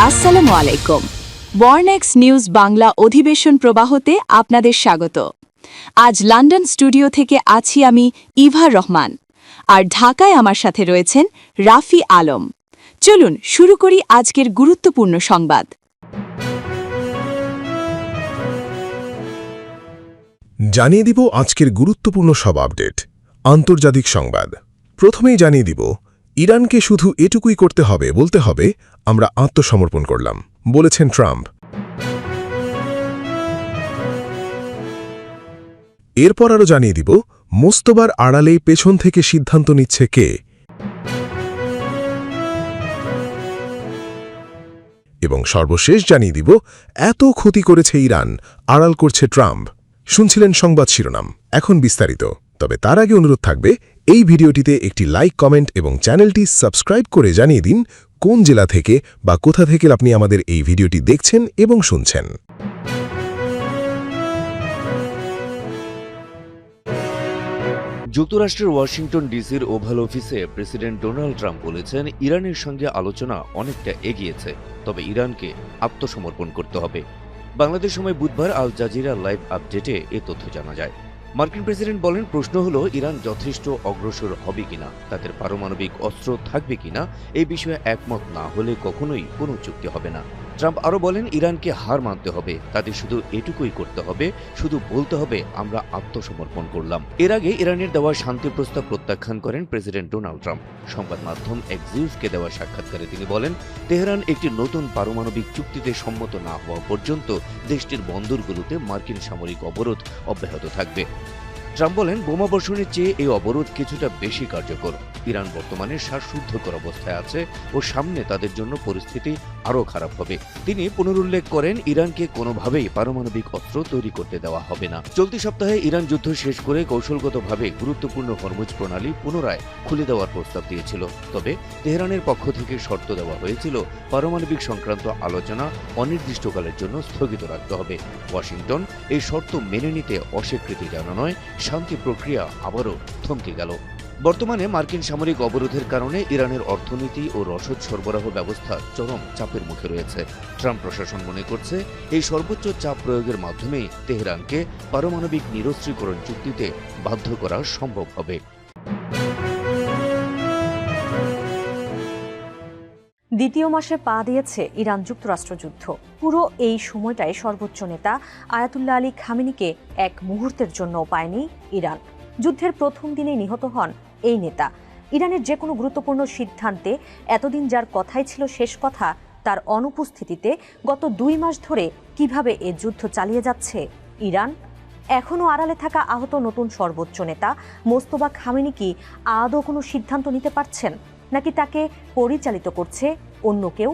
আসসালামু আলাইকুম। বর্নেক্স নিউজ বাংলা অধিবেশন প্রবাহতে আপনাদের স্বাগত। আজ লন্ডন স্টুডিও থেকে আছি আমি ইভা রহমান, আর ঢাকায় আমার সাথে রয়েছেন রাফি আলম। চলুন শুরু করি আজকের গুরুত্বপূর্ণ সংবাদ। জানিয়ে দিব আজকের গুরুত্বপূর্ণ সব আপডেট। আন্তর্জাতিক সংবাদ প্রথমেই জানিয়ে দিব, ইরানকে শুধু এটুকুই করতে হবে, বলতে হবে আমরা আত্মসমর্পণ করলাম, বলেছেন ট্রাম্প। এরপর আরও জানিয়ে দিব, মোস্তবার আড়ালেই পেছন থেকে সিদ্ধান্ত নিচ্ছে কে। এবং সর্বশেষ জানিয়ে দিব, এত ক্ষতি করেছে ইরান, আড়াল করছে ট্রাম্প। শুনছিলেন সংবাদ শিরোনাম, এখন বিস্তারিত। তবে তার আগে অনুরোধ থাকবে, এই ভিডিওটিতে একটি লাইক, কমেন্ট এবং চ্যানেলটি সাবস্ক্রাইব করে জানিয়ে দিন কোন জেলা থেকে বা কোথা থেকে আপনি আমাদের এই ভিডিওটি দেখছেন এবং শুনছেন। যুক্তরাষ্ট্রের ওয়াশিংটন ডিসির ওভাল অফিসে প্রেসিডেন্ট ডোনাল্ড ট্রাম্প বলেছেন, ইরানের সঙ্গে আলোচনা অনেকটা এগিয়েছে, তবে ইরানকে আত্মসমর্পণ করতে হবে। বাংলাদেশ সময় বুধবার আল জাজিরা লাইভ আপডেটে এ তথ্য জানা যায়। মার্কিন প্রেসিডেন্ট বলেন, প্রশ্ন হলো ইরান যথেষ্ট অগ্রসর হবে কিনা, তাদের পারমাণবিক অস্ত্র থাকবে কিনা, এই বিষয়ে একমত না হলে কখনোই কোনো চুক্তি হবে না। ট্রাম্প আরও বলেন, ইরানকে হার মানতে হবে, তাদের শুধু এটুকুই করতে হবে, শুধু বলতে হবে আমরা আত্মসমর্পণ করলাম। এর আগে ইরানের দেওয়া শান্তি প্রস্তাব প্রত্যাখ্যান করেন প্রেসিডেন্ট ডোনাল্ড ট্রাম্প। সংবাদ মাধ্যম এক্সিউজকে দেওয়া সাক্ষাৎকারে তিনি বলেন, তেহরান একটি নতুন পারমাণবিক চুক্তিতে সম্মত না হওয়া পর্যন্ত দেশটির বন্দরগুলোতে মার্কিন সামরিক অবরোধ অব্যাহত থাকবে। ট্রাম্প বলেন, বোমাবর্ষণের চেয়ে এই অবরোধ কিছুটা বেশি কার্যকর। ইরান বর্তমানে শ্বাসরুদ্ধকর অবস্থায় আছে ও সামনে তাদের জন্য পরিস্থিতি আরও খারাপ হবে। তিনি পুনরুল্লেখ করেন, ইরানকে কোনোভাবেই পারমাণবিক অস্ত্র তৈরি করতে দেওয়া হবে না। চলতি সপ্তাহে ইরান যুদ্ধ শেষ করে কৌশলগতভাবে গুরুত্বপূর্ণ হরমুজ প্রণালী পুনরায় খুলে দেওয়ার প্রস্তাব দিয়েছিল। তবে তেহরানের পক্ষ থেকে শর্ত দেওয়া হয়েছিল, পারমাণবিক সংক্রান্ত আলোচনা অনির্দিষ্টকালের জন্য স্থগিত রাখতে হবে। ওয়াশিংটন এই শর্ত মেনে নিতে অস্বীকৃতি জানানোয় শান্তি প্রক্রিয়া আবারও থমকে গেল। বর্তমানে মার্কিন সামরিক অবরোধের কারণে ইরানের অর্থনীতি ও রসদ সরবরাহ ব্যবস্থা চরম চাপের মুখে রয়েছে। ট্রাম্প প্রশাসন মনে করছে, এই সর্বোচ্চ চাপ প্রয়োগের মাধ্যমেই তেহরানকে পারমাণবিক নিরস্ত্রীকরণ চুক্তিতে বাধ্য করা সম্ভব হবে। দ্বিতীয় মাসে পা দিয়েছে ইরান যুক্তরাষ্ট্র যুদ্ধ। পুরো এই সময়টায় সর্বোচ্চ নেতা আয়াতুল্লাহ আলী খামেনিকে এক মুহূর্তের জন্য পায়নি ইরান। যুদ্ধের প্রথম দিনেই নিহত হন এই নেতা। ইরানের যে কোনো গুরুত্বপূর্ণ সিদ্ধান্তে এতদিন যার কথাই ছিল শেষ কথা, তার অনুপস্থিতিতে গত 2 মাস ধরে কিভাবে এ যুদ্ধ চালিয়ে যাচ্ছে ইরান। এখনও আড়ালে থাকা আহত নতুন সর্বোচ্চ নেতা মোস্তফা খামেনি কি আদৌ কোনো সিদ্ধান্ত নিতে পারছেন, নাকি তাকে পরিচালিত করছে অন্য কেউ?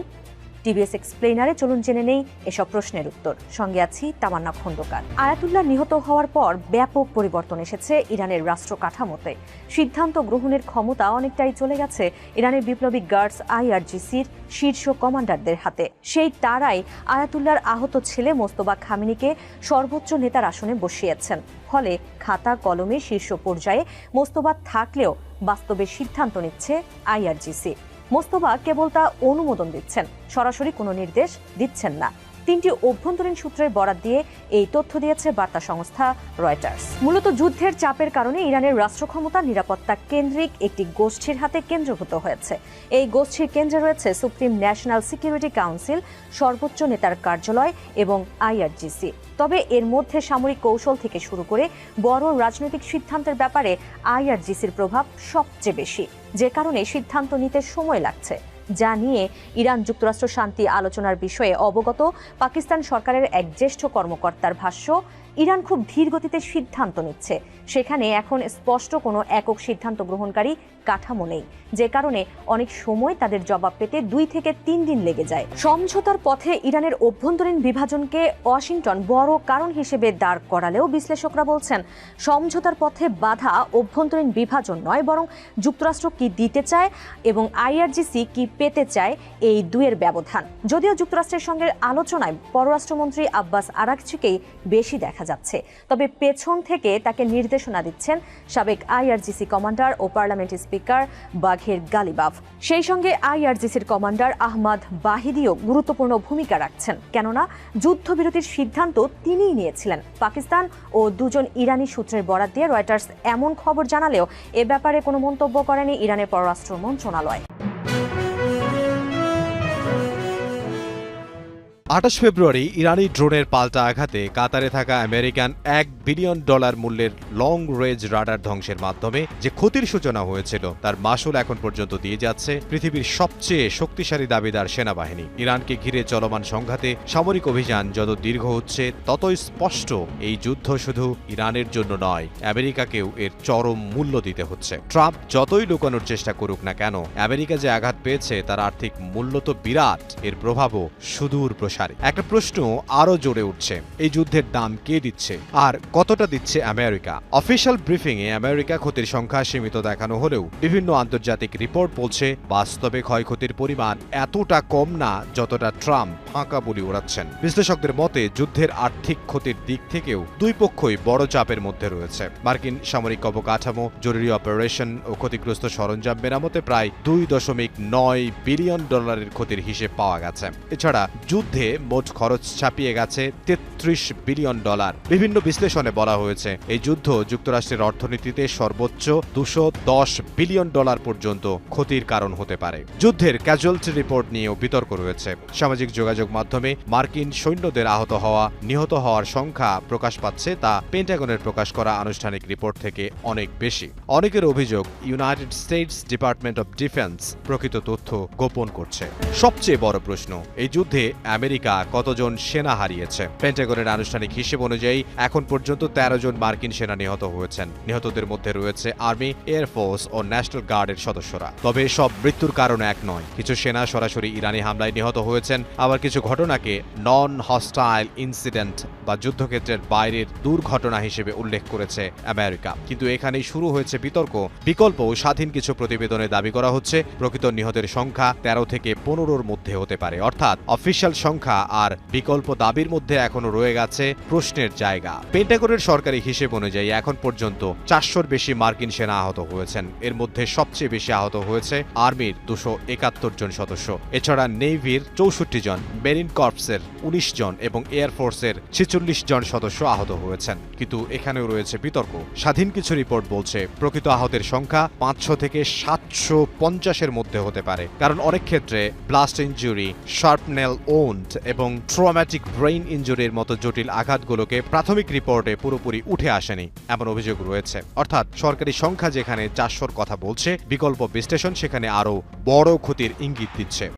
টিভিএস এক্সপ্লেইনারে চলুন জেনে নেই এসব প্রশ্নের উত্তর। সঙ্গে আছি তামান্না খন্দকার। আয়াতুল্লাহ নিহত হওয়ার পর ব্যাপক পরিবর্তন এসেছে ইরানের রাষ্ট্র কাঠামোতে। সিদ্ধান্ত গ্রহণের ক্ষমতা অনেকটাই চলে গেছে ইরানের বিপ্লবী গার্ডস IRGCর শীর্ষ কমান্ডারদের হাতে। সেই তারাই আয়াতুল্লাহর আহত ছেলে মোস্তফা খামেনিকে সর্বোচ্চ নেতার আসনে বসিয়েছেন। ফলে খাতা কলমে শীর্ষ পর্যায়ে মোস্তফা থাকলেও বাস্তবে সিদ্ধান্ত নিচ্ছে IRGC। মোস্তফা কেবল তা অনুমোদন দিচ্ছেন, সরাসরি কোনো নির্দেশ দিচ্ছেন না। 3টি অভ্যন্তরীণ সূত্রের বরাত দিয়ে এই তথ্য দিয়েছে বার্তা সংস্থা রয়টার্স। মূলত যুদ্ধের চাপের কারণে ইরানের রাষ্ট্র ক্ষমতা নিরাপত্তা কেন্দ্রিক একটি গোষ্ঠীর হাতে কেন্দ্রীভূত হয়েছে। এই গোষ্ঠীর কেন্দ্রে রয়েছে সুপ্রিম ন্যাশনাল সিকিউরিটি কাউন্সিল, সর্বোচ্চ নেতার কার্যালয় এবং IRGC। তবে এর মধ্যে সামরিক কৌশল থেকে শুরু করে বড় রাজনৈতিক সিদ্ধান্তের ব্যাপারে IRGCর প্রভাব সবচেয়ে বেশি, যে কারণে সিদ্ধান্ত নিতে সময় লাগছে। যা নিয়ে ইরান যুক্তরাষ্ট্র শান্তি আলোচনার বিষয়ে অবগত পাকিস্তান সরকারের এক জ্যেষ্ঠ কর্মকর্তার ভাষ্য, ইরান খুব ধীর গতিতে সিদ্ধান্ত নিচ্ছে। সেখানে এখন স্পষ্ট কোনো একক সিদ্ধান্ত গ্রহণকারী কাঠামো নেই, যে কারণে অনেক সময় তাদের জবাব পেতে 2 থেকে 3 দিন লেগে যায়। সমঝোতার পথে ইরানের অভ্যন্তরীণ বিভাজনকে ওয়াশিংটন বড় কারণ হিসেবে দাঁড় করালেও বিশ্লেষকরা বলছেন, সমঝোতার পথে বাধা অভ্যন্তরীণ বিভাজন নয়, বরং যুক্তরাষ্ট্র কি দিতে চায় এবং IRGC কি পেতে চায়, এই দুয়ের ব্যবধান। যদিও যুক্তরাষ্ট্রের সঙ্গে আলোচনায় পররাষ্ট্রমন্ত্রী আব্বাস আরাগচিকেই বেশি দেখা যাচ্ছে, তবে পেছন থেকে তাকে নির্দেশনা দিচ্ছেন সাবেক আইআরজিসি কমান্ডার ও পার্লামেন্ট স্পিকার বাঘের গালিবাফ। সেই সঙ্গে আইআরজিসির কমান্ডার আহমদ বাহিদিও গুরুত্বপূর্ণ ভূমিকা রাখছেন, কেননা যুদ্ধবিরতির সিদ্ধান্ত তিনিই নিয়েছিলেন। পাকিস্তান ও দুজন ইরানি সূত্রের বরাত দিয়ে রয়টার্স এমন খবর জানালেও এ ব্যাপারে কোনো মন্তব্য করেনি ইরানের পররাষ্ট্র মন্ত্রণালয়। 28 ফেব্রুয়ারি ইরানি ড্রোনের পাল্টা আঘাতে কাতারে থাকা আমেরিকান $1 বিলিয়ন মূল্যের লং রেঞ্জ রাডার ধ্বংসের মাধ্যমে যে ক্ষতির সূচনা হয়েছিল তার মাসুল এখন পর্যন্ত দিয়ে যাচ্ছে পৃথিবীর সবচেয়ে শক্তিশালী দাবিদার সেনাবাহিনী। ইরানকে ঘিরে চলমান সংঘাতে সামরিক অভিযান যত দীর্ঘ হচ্ছে ততই স্পষ্ট এই যুদ্ধ শুধু ইরানের জন্য নয়, আমেরিকাকেও এর চরম মূল্য দিতে হচ্ছে। ট্রাম্প যতই লুকানোর চেষ্টা করুক না কেন, আমেরিকা যে আঘাত পেয়েছে তার আর্থিক মূল্য তো বিরাট, এর প্রভাবও সুদূর প্রসারী। একটা প্রশ্ন আরো জোরে উঠছে, এই যুদ্ধের দাম কে দিচ্ছে আর কতটা দিচ্ছে আমেরিকা? অফিশিয়াল ব্রিফিং এ আমেরিকা ক্ষতির সংখ্যা সীমিত দেখানো হলেও বিভিন্ন আন্তর্জাতিক রিপোর্ট বলছে বাস্তবে ক্ষয়ক্ষতির পরিমাণ এতটা কম না যতটা ট্রাম্প ফাঁকা বলি ওড়াচ্ছেন। বিশ্লেষকদের মতে যুদ্ধের আর্থিক ক্ষতির দিক থেকেও দুই পক্ষই বড় চাপের মধ্যে রয়েছে। মার্কিন সামরিক অবকাঠামো, জরুরি অপারেশন ও ক্ষতিগ্রস্ত সরঞ্জাম মেরামতে প্রায় $2.9 বিলিয়ন ক্ষতির হিসেব পাওয়া গেছে। এছাড়া যুদ্ধে মোট খরচ ছাপিয়ে গেছে $33 বিলিয়ন। বিভিন্ন বিশ্লেষণে বলা হয়েছে এই যুদ্ধ যুক্তরাষ্ট্রের অর্থনীতিতে সর্বোচ্চ $210 বিলিয়ন পর্যন্ত ক্ষতির কারণ হতে পারে। যুদ্ধের ক্যাজুয়ালিটি রিপোর্ট নিয়েও বিতর্ক রয়েছে। সামাজিক যোগাযোগ মাধ্যমে মার্কিন সৈন্যদের আহত হওয়া, নিহত হওয়ার সংখ্যা প্রকাশ পাচ্ছে, তা পেন্টাগনের প্রকাশ করা আনুষ্ঠানিক রিপোর্ট থেকে অনেক বেশি। অনেকের অভিযোগ United states department of defence প্রকৃত তথ্য গোপন করছে। সবচেয়ে বড় প্রশ্ন, এই যুদ্ধে আমেরিকা কতজন সেনা হারিয়েছে? পেন্টাগনের আনুষ্ঠানিক হিসেব অনুযায়ী এখন পর্যন্ত 13 জন মার্কিন সেনা নিহত হয়েছেন। নিহতদের মধ্যে রয়েছে আর্মি, এয়ারফোর্স ও ন্যাশনাল গার্ডের সদস্যরা। তবে সব মৃত্যুর কারণ এক নয়। কিছু সেনা সরাসরি ইরানি হামলায় নিহত হয়েছেন, আবার কিছু ঘটনাকে নন হস্টাইল ইনসিডেন্ট বা যুদ্ধক্ষেত্রের বাইরের দুর্ঘটনা হিসেবে উল্লেখ করেছে আমেরিকা। কিন্তু এখানেই শুরু হয়েছে বিতর্ক। বিকল্প স্বাধীন কিছু প্রতিবেদনে দাবি করা হচ্ছে প্রকৃত নিহতের সংখ্যা 13 থেকে 15-র মধ্যে হতে পারে। অর্থাৎ অফিশিয়াল সংখ্যা আর বিকল্প দাবির মধ্যে এখনো রয়ে গেছে প্রশ্নের জায়গা। পেন্টাগনের সরকারি হিসেব অনুযায়ী এখন পর্যন্ত 400-র বেশি মার্কিন সেনা আহত হয়েছেন। এর মধ্যে সবচেয়ে বেশি আহত হয়েছে আর্মির 271 জন সদস্য। এছাড়া নেভির 64 জন, মেরিন কর্পসের 19 জন এবং এয়ারফোর্সের 46 জন সদস্য আহত হয়েছেন। কিন্তু এখানেও রয়েছে বিতর্ক। স্বাধীন কিছু রিপোর্ট বলছে প্রকৃত আহতের সংখ্যা 500 থেকে 750-এর মধ্যে হতে পারে, কারণ অনেক ক্ষেত্রে ব্লাস্ট ইনজুরি, শার্পনেল ওন্ড এবং ট্রমাটিক ব্রেইন ইনজুরির মতো জটিল আঘাতগুলোকে প্রাথমিক রিপোর্টে পুরোপুরি উঠে আসেনি এমন অভিযোগ রয়েছে। অর্থাৎ সরকারি সংখ্যা যেখানে 400-র কথা বলছে, বিকল্প বিশ্লেষণ সেখানে আরও বড় ক্ষতির ইঙ্গিত দিচ্ছে।